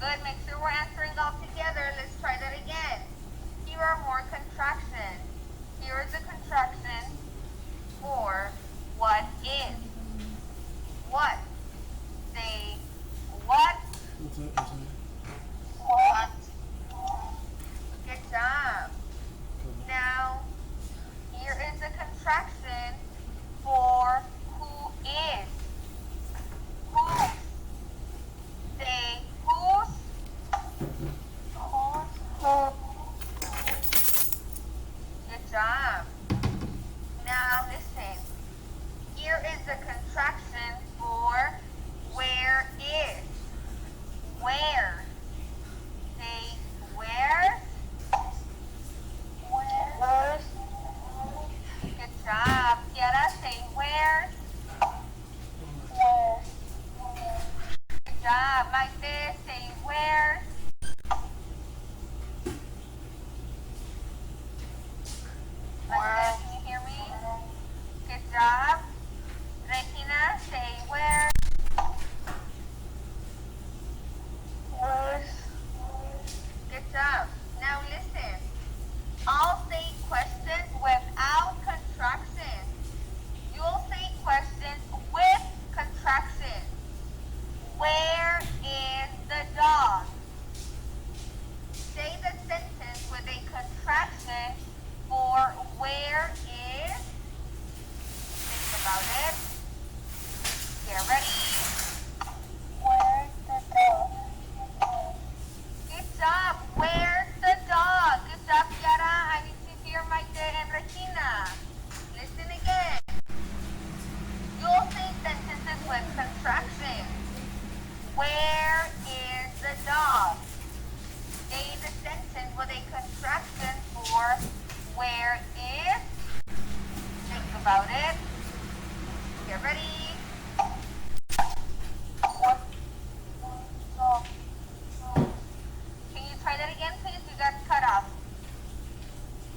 Good. Make sure we're answering all together. Let's try that again. Here are more contractions. Here is a contraction for what is. What? Say what? What's that? What? Good job. Now, here is a contraction for who is. Whose. Say whose. Whose. Good job. Now listen. Here is a contraction for where is. Where. Say where. Where's. Good job. Kiara, say where's. Where's. Good job. Maite, say where's. Maite, can you hear me? Good job. Regina, say where. Where's. Good job. Now listen. I'll say questions without contractions. You'll say questions with contractions. Where is the dog? Say the sentence with a contraction for where is. Think about it. Get ready. Where's the dog? Good job. Where's the dog? Good job, Kiara. I need to hear Maite and Regina. Listen again. You'll say sentences with contractions. Where is the dog? Say the sentence with a contraction for where is. Think about it. Get ready. Can you try that again, please? You got cut off.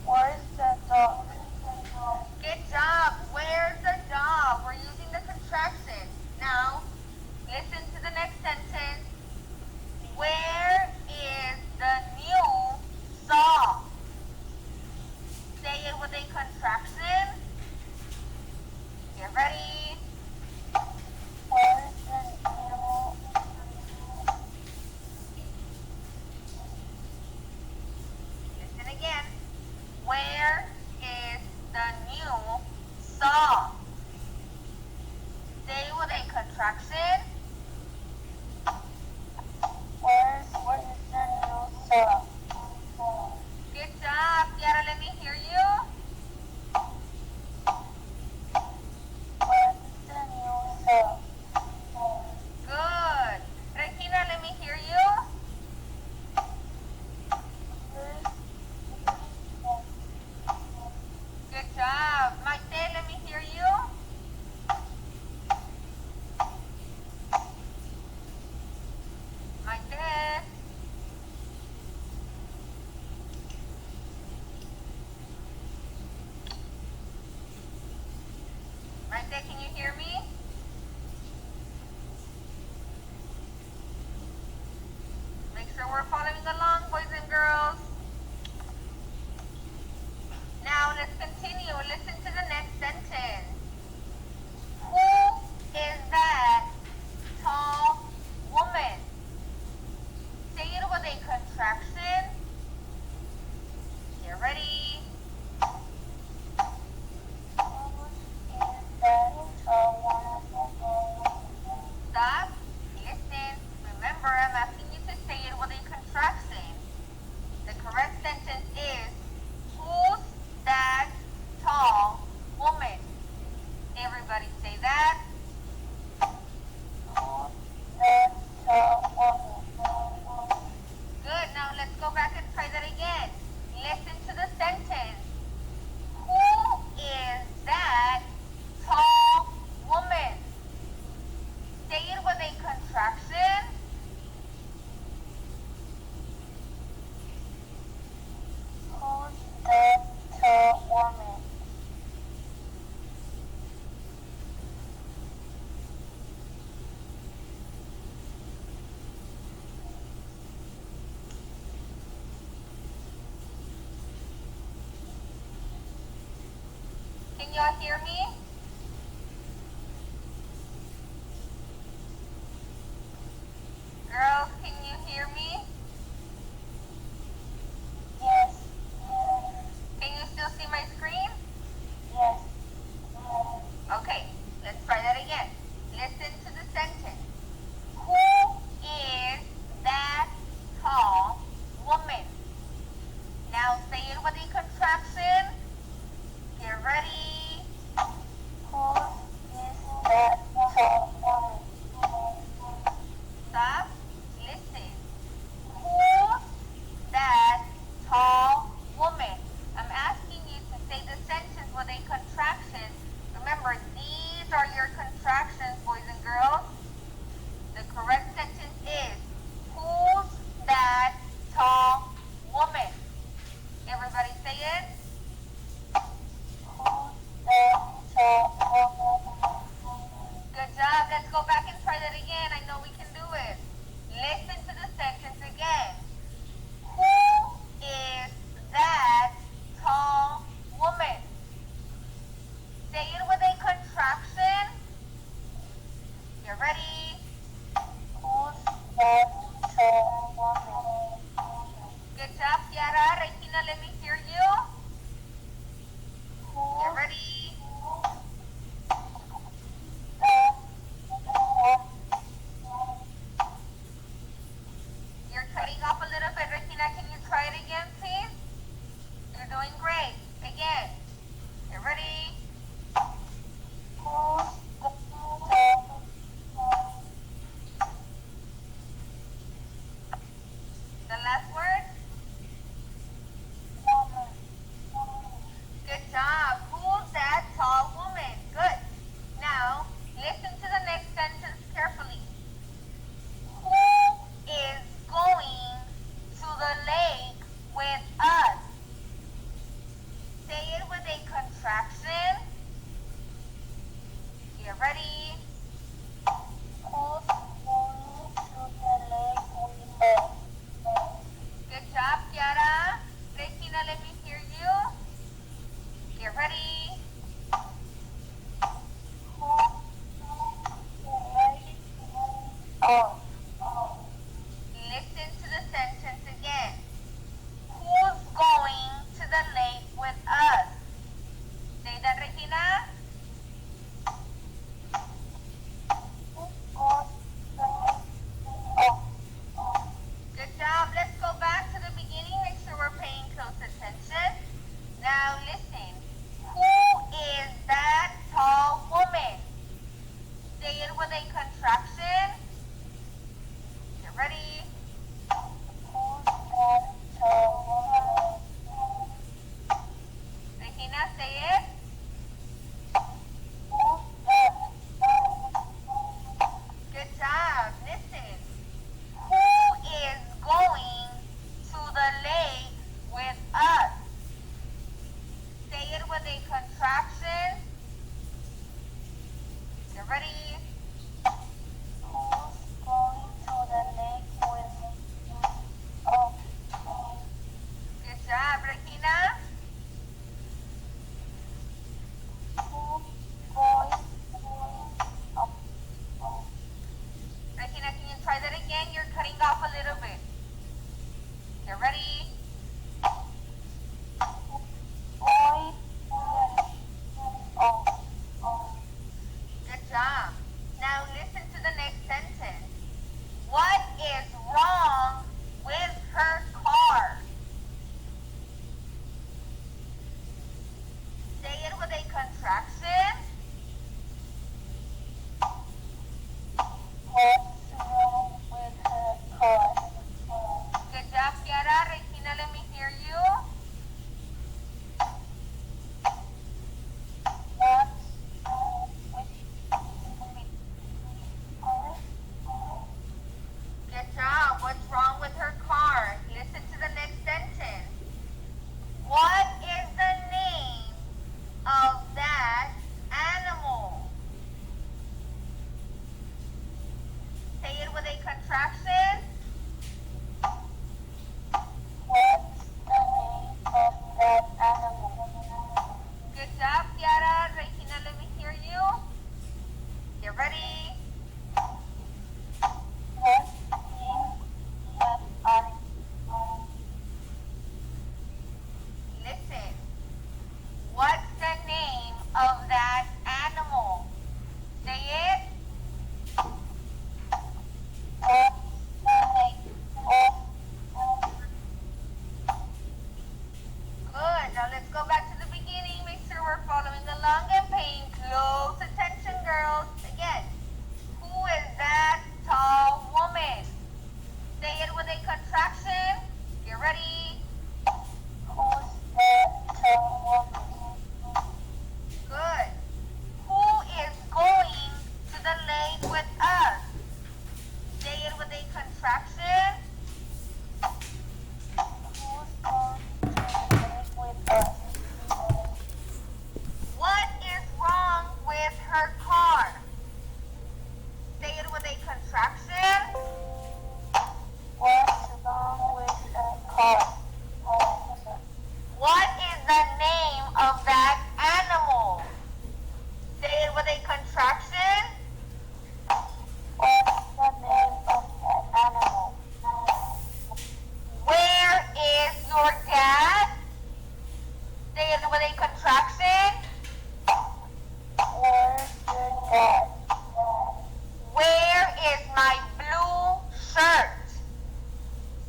Where's the dog? Good job. Where's the dog? We're using the contraction. Now, listen to the next sentence. Where is the new saw? Say it with a contraction. Get ready. Where's the new. Listen again. Where is the new saw? Say with a contraction. Where's the new saw? Good job. Kiara, let me hear you. Where's the new saw? Good. Regina, let me hear you. Good job. Maite, let me hear you. Maite. Maite, can you hear me? Make sure we're following along, boys and girls. Now let's continue. Listen to the next sentence. Who is that tall woman? Say it with a contraction. Get ready. Stop. Listen. Remember, I'm asking you to say it with a contraction. y'all hear me? Girls, can you hear me? Yes. Can you still see my screen? Yes. Okay, let's try that again. Listen to the sentence. Who is that tall woman? Now say it with a contraction. Get ready. Who is that tall woman? Stop. Listen. Who's that tall woman? I'm asking you to say the sentence with a contraction. Remember, these are your contractions, boys and girls. The correct sentence is, who's that tall woman? Everybody say it. Who's that tall woman? Good job. Let's go back and try that again. I know we can do it. Listen to the sentence again. Who is that tall woman? Say it with a contraction. Get ready. Who's that tall woman? Good job, Kiara. Regina, let me hear you. Get Who's ready. that woman? You're cutting off a little bit. Regina, can you try it again, please? You're doing great. Again. Get ready. Who's that The last word. woman? contraction? Get ready. Who's the tall woman? Good. Who is going to the lake with us? Say it with a contraction. Who's going to live with us? What is wrong with her car? Say it with a contraction. What's wrong with the car? What is the name of that animal? Say it with a contraction. What's the name of the animal? Where is your dad? Say it with a contraction. Where's your dad? Where is my blue shirt?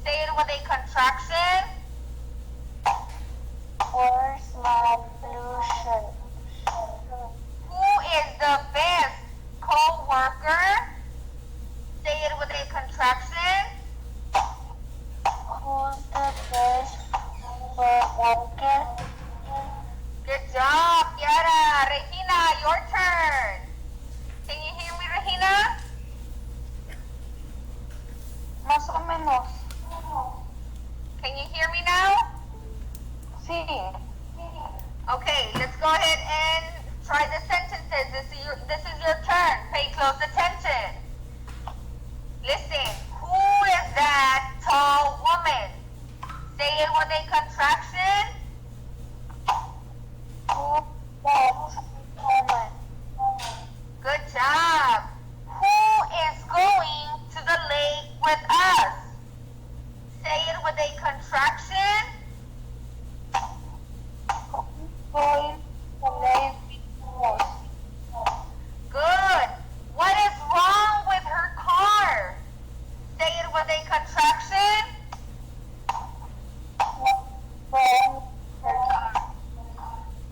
Say it with a contraction. Where's my blue shirt? Who is the best co-worker? Say it with a contraction. Who's the best worker? Good job, Yara. Regina, your turn. Can you hear me, Regina? Más o menos. Can you hear me now? Sí. Okay, let's go ahead and try the sentences. This is your turn. Pay close attention. Listen. Who is that tall woman? Say it with a contraction. Who's that woman? Good job. Who is going to the lake with us? Say it with a contraction. Going to live with us. Good. What is wrong with her car? Say it with a contraction.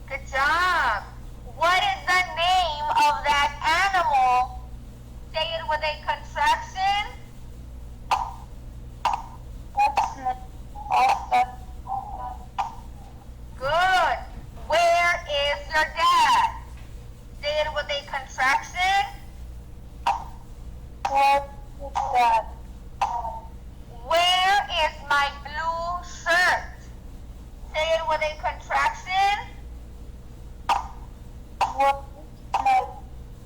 Good job. What is the name of that animal? Say it with a contraction. What's the name of that? Good. Where is your dad? Say it with a contraction. What is that? Where is my blue shirt? Say it with a contraction. What is my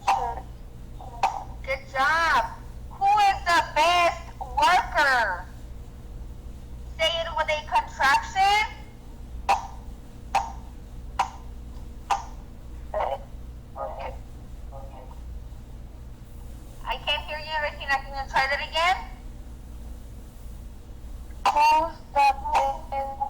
shirt? Good job. Who is the best worker? Say it with a contraction. Okay. I can't hear you, Regina. Can you try that again? Who's the best